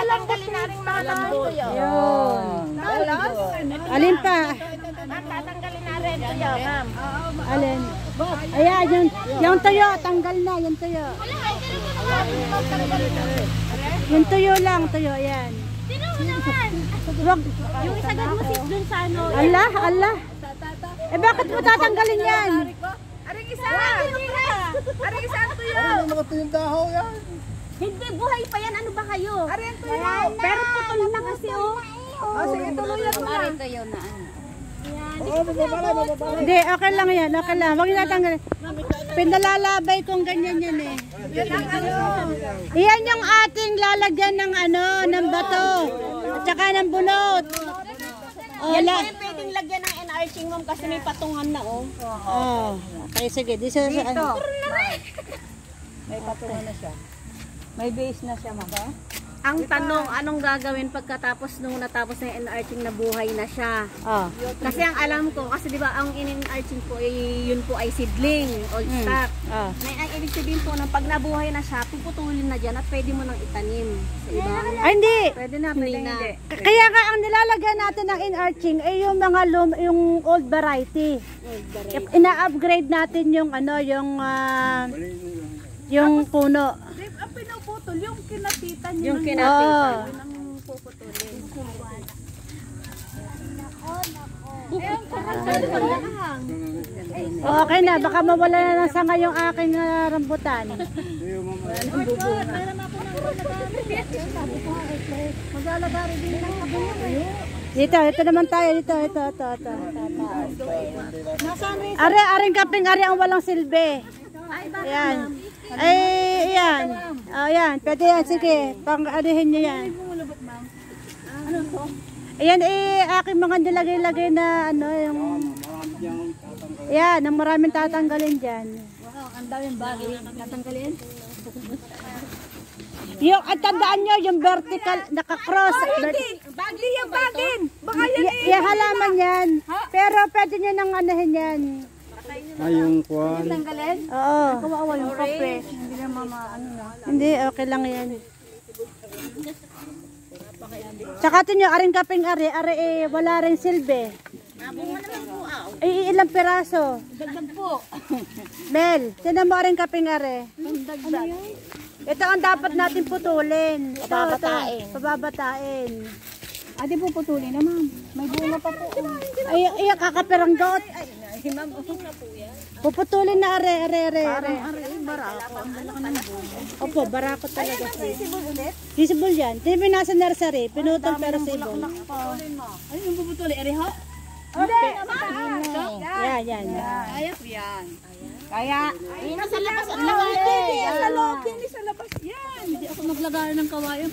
Tatanggalin na rin mga lambot. Yun. Alin pa? Tatanggalin na rin tuyo, ma'am. Alin? Ayan, yung tuyo, tanggal na, yung tuyo. Yung tuyo lang, tuyo, ayan. Sino naman? Wag. Yung isagad mo dun sa ano. Allah, Allah. Eh bakit mo tatanggalin yan? Aring isa! Aring isa ang tuyo! Ano mga tuyong dahaw yan? Hindi, buhay pa yan. Ano ba kayo? Aring tuyo! Pero putol na kasi oh. Sige, tuluyan mo na. Aring tuyo na ano. Oo, bababa. Hindi, okay lang yan, okay lang. Huwag niyo tatanggalin. Pinalalabay kong ganyan yan eh. Iyan yung ating lalagyan ng ano, ng bato. At saka ng bunot. Yan po yung pwedeng lagyan ng enarching, ma'am, kasi may patungan na oh. Oh, okay, sige. Dito sa ano. May patungan na siya. May base na siya, ma'am. Ang tanong, anong gagawin pagkatapos nung natapos na yung enarching na buhay na siya? Oh. Kasi ang alam ko, kasi di ba ang in-enarching po, yun po ay seedling, old stock. Oh. Na ang ibig sabihin po, nang pag nabuhay na siya, puputulin na dyan at pwede mo nang itanim sa ibang. Ay, hindi. Pwede na, pwede na. Kaya nga ang nilalagyan natin ng in-arching ay yung mga yung old variety. Ina-upgrade natin yung ano, yung puno. Ang pinuputol, yung kinatitan niya. Yung kinapitan. Oh. Yun ang puputulin. Okay na, baka mawala na ng sanga yung aking rambutan. Maglalagari din ng kabuyo. Ito naman tayo, ito. Aring kaping ari ang walang silbi. Ayan. Ay, ayan. Ayan, pwede yan, sige. Pang-alihin nyo yan. Ano to? Ayan, aking mga nilagay-lagay na ano, yung... Ayan, ang maraming tatanggalin dyan. Wow, ang daming bagay. Tatanggalin? Yung, at tandaan nyo, yung vertical, naka-cross. Bagay yung bagin! Baka yan Yung halaman yan. Pero pwede nyo nang anahin yan. Ay, yung kwan. tanggalin? Oo. Kawawa yung kape. Hindi na mama, ano na. Hindi, okay lang yan. Tsaka tinyo, aring kaping ari wala rin silbi. Ilang piraso? Dagdag po. Mel, tinan mo aring kaping ari. Dagdag. Ito ang dapat natin putulin. Pababatain. Di po putulin na, ma'am. May bunga pa po. Ay, kakapiranggot. Ma'am, Puputulin na are. barako. Ang lalaki ng bunga. Opo, barako talaga siya. Sisibol ulit? Sisibol yan. Ito yung nasa nursery. Pinutol pero sibol. Ay, yung puputulin. Ariho? Hindi. Yan. Kaya po yan. Kaya, Nasa labas ang hindi sa loob, hindi sa labas. Yan. Hindi ako maglagay ng kawayan.